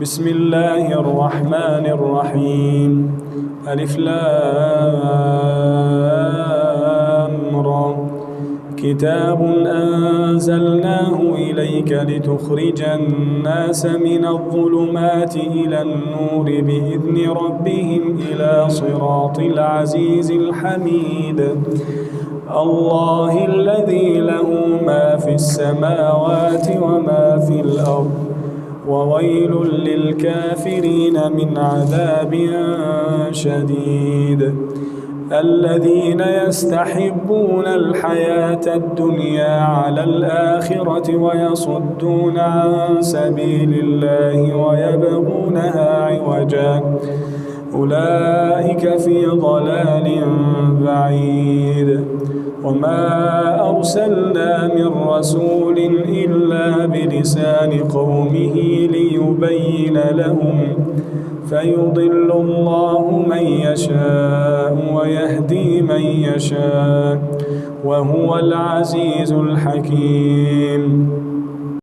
بسم الله الرحمن الرحيم. ألف لام را. كتاب أنزلناه إليك لتخرج الناس من الظلمات إلى النور بإذن ربهم إلى صراط العزيز الحميد. الله الذي له ما في السماوات وما في الأرض وويل للكافرين من عذاب شديد. الذين يستحبون الحياة الدنيا على الآخرة ويصدون عن سبيل الله ويبغونها عوجا أولئك في ضلال بعيد. وما أرسلنا من رسول إلا بلسان قومه ليبين لهم فيضل الله من يشاء ويهدي من يشاء وهو العزيز الحكيم.